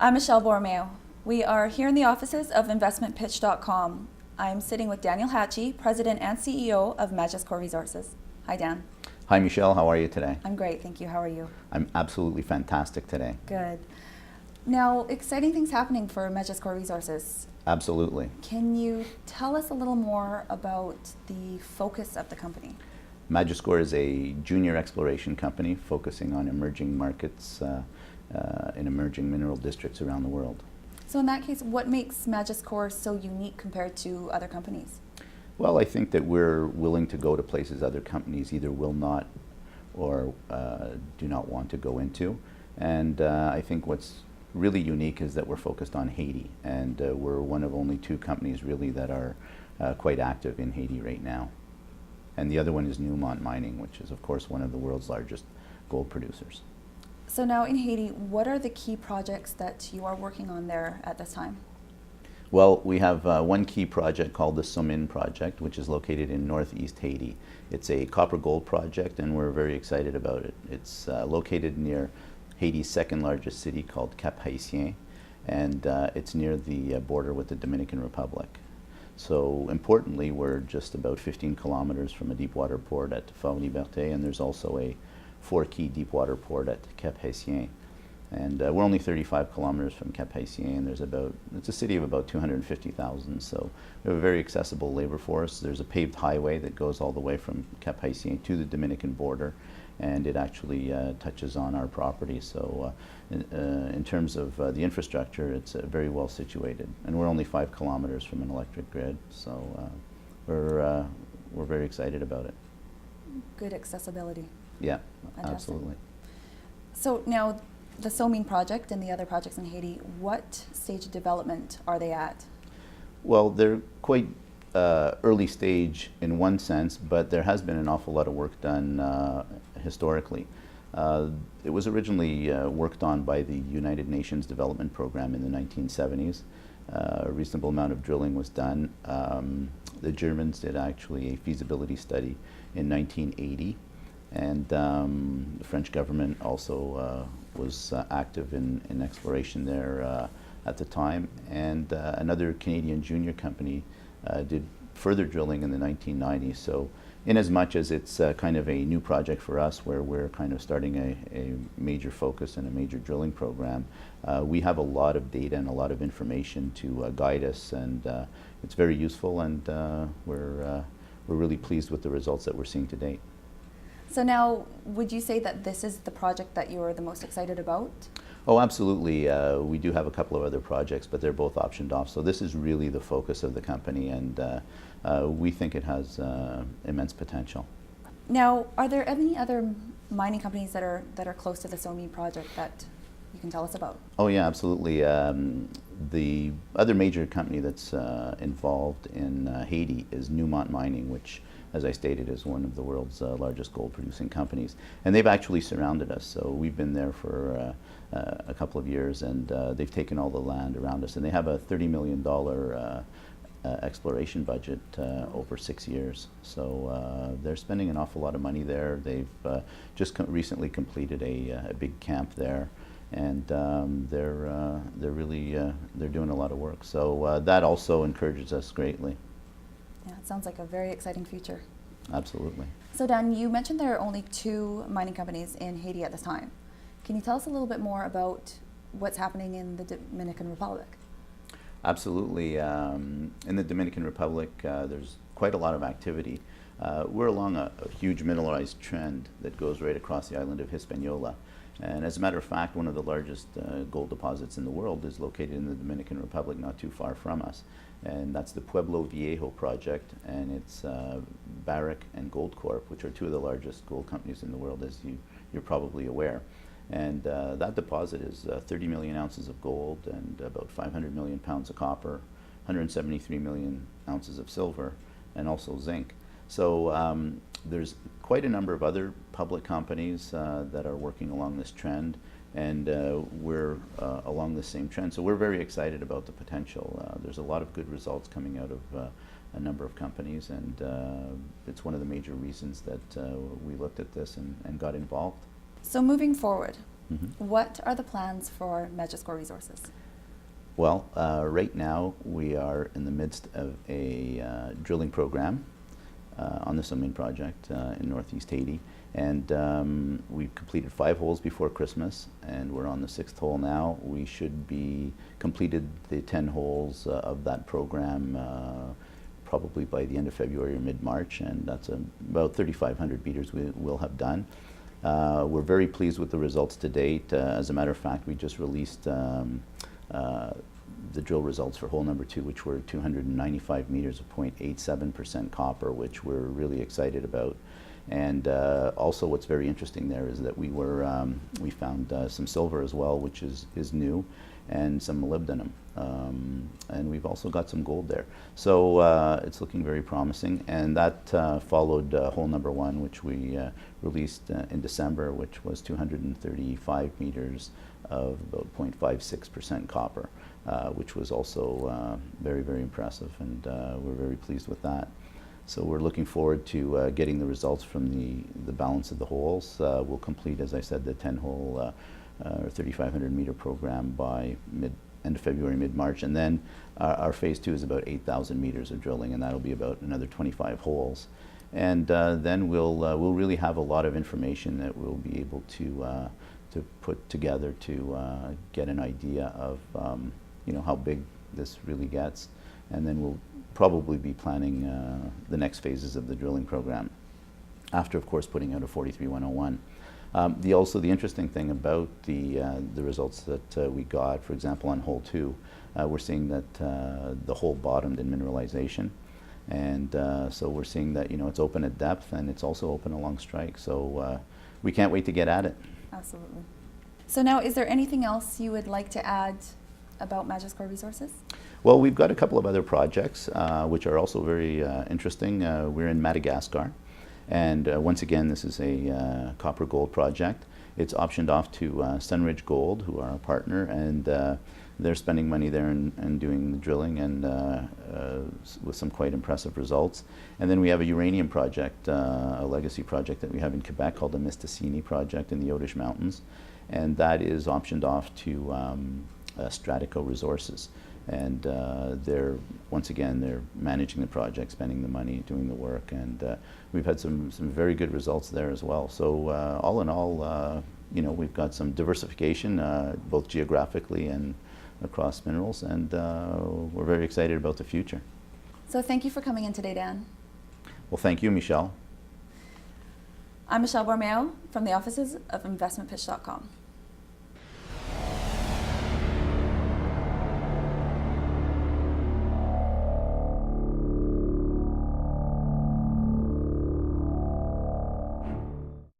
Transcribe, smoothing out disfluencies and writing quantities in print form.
I'm Michelle Borromeo. We are here in the offices of InvestmentPitch.com. I'm sitting with Daniel Hatchie, President and CEO of Majescor Resources. Hi, Dan. Hi, Michelle. How are you today? I'm great, thank you. How are you? I'm absolutely fantastic today. Good. Now, exciting things happening for Majescor Resources. Absolutely. Can you tell us a little more about the focus of the company? Majescor is a junior exploration company focusing on emerging markets in emerging mineral districts around the world. So in that case, what makes Majescor so unique compared to other companies? Well, I think that we're willing to go to places other companies either will not or do not want to go into. And I think what's really unique is that we're focused on Haiti, and we're one of only two companies really that are quite active in Haiti right now. And the other one is Newmont Mining, which is of course one of the world's largest gold producers. So now in Haiti, what are the key projects that you are working on there at this time? Well, we have one key project called the Somin project, which is located in northeast Haiti. It's a copper gold project, and we're very excited about it. It's located near Haiti's second largest city called Cap Haitien, and it's near the border with the Dominican Republic. So importantly, we're just about 15 kilometers from a deep water port at Fort Liberté, and there's also a 4-key deep water port at Cap Haitien. And we're only 35 kilometers from Cap Haitien. It's a city of about 250,000, so we have a very accessible labor force. There's a paved highway that goes all the way from Cap Haitien to the Dominican border, and it actually touches on our property. So in terms of the infrastructure, it's very well situated. And we're only 5 kilometers from an electric grid, so we're very excited about it. Good accessibility. Yeah, Fantastic. absolutely. So now, the Somin project and the other projects in Haiti, what stage of development are they at? Well, they're quite early stage in one sense, but there has been an awful lot of work done historically. It was originally worked on by the United Nations Development Program in the 1970s. A reasonable amount of drilling was done. The Germans did actually a feasibility study in 1980. And the French government also was active in exploration there at the time. And another Canadian junior company did further drilling in the 1990s. So in as much as it's kind of a new project for us where we're kind of starting a major focus and a major drilling program, we have a lot of data and a lot of information to guide us, and it's very useful, and we're really pleased with the results that we're seeing to date. So now, would you say that this is the project that you are the most excited about? Oh, absolutely. We do have a couple of other projects, but they're both optioned off. So this is really the focus of the company, and we think it has immense potential. Now, are there any other mining companies that are close to the Somin project that you can tell us about? Oh yeah, absolutely. The other major company that's involved in Haiti is Newmont Mining, which, as I stated, is one of the world's largest gold producing companies. And they've actually surrounded us. So we've been there for a couple of years, and they've taken all the land around us. And they have a $30 million exploration budget over 6 years. So they're spending an awful lot of money there. They've just recently completed a big camp there. And they're doing a lot of work. So that also encourages us greatly. Yeah, it sounds like a very exciting future. Absolutely. So Dan, you mentioned there are only 2 mining companies in Haiti at this time. Can you tell us a little bit more about what's happening in the Dominican Republic? Absolutely. In the Dominican Republic, there's quite a lot of activity. We're along a huge mineralized trend that goes right across the island of Hispaniola. And as a matter of fact, one of the largest gold deposits in the world is located in the Dominican Republic, not too far from us. And that's the Pueblo Viejo project, and it's Barrick and Goldcorp, which are 2 of the largest gold companies in the world, as you're probably aware. And that deposit is 30 million ounces of gold and about 500 million pounds of copper, 173 million ounces of silver, and also zinc. So there's quite a number of other public companies that are working along this trend, and we're along the same trend. So we're very excited about the potential. There's a lot of good results coming out of a number of companies, and it's one of the major reasons that we looked at this and got involved. So moving forward, What are the plans for Majescor Resources? Well, right now we are in the midst of a drilling program on the Summit project in northeast Haiti. And we've completed 5 holes before Christmas, and we're on the 6th hole now. We should be completed the 10 holes of that program probably by the end of February or mid-March, and that's about 3,500 meters we will have done. We're very pleased with the results to date. As a matter of fact, we just released the drill results for hole number 2, which were 295 meters of 0.87% copper, which we're really excited about. And also what's very interesting there is that we found some silver as well, which is new, and some molybdenum. And we've also got some gold there. So it's looking very promising. And that followed hole number 1, which we released in December, which was 235 meters of about 0.56% copper, which was also very, very impressive. And we're very pleased with that. So we're looking forward to getting the results from the balance of the holes. We'll complete, as I said, the 10-hole or 3,500 meter program by end of February, mid-March. And then our phase 2 is about 8,000 meters of drilling, and that'll be about another 25 holes. And then we'll really have a lot of information that we'll be able to put together to get an idea of how big this really gets. And then we'll probably be planning the next phases of the drilling program after, of course, putting out a 43-101. The interesting thing about the results that we got, for example, on hole 2, we're seeing that the hole bottomed in mineralization. And so we're seeing that it's open at depth, and it's also open along strike. So we can't wait to get at it. Absolutely. So now, is there anything else you would like to add about Majescor Resources? Well, we've got a couple of other projects which are also very interesting. We're in Madagascar, and once again, this is a copper gold project. It's optioned off to Sunridge Gold, who are our partner, and they're spending money there and doing the drilling, and with some quite impressive results. And then we have a uranium project, a legacy project that we have in Quebec called the Mistassini project in the Odish Mountains, and that is optioned off to Stratico Resources. And once again, they're managing the project, spending the money, doing the work, and we've had some very good results there as well. So all in all, we've got some diversification, both geographically and across minerals, and we're very excited about the future. So thank you for coming in today, Dan. Well, thank you, Michelle. I'm Michelle Borromeo from the offices of InvestmentPitch.com.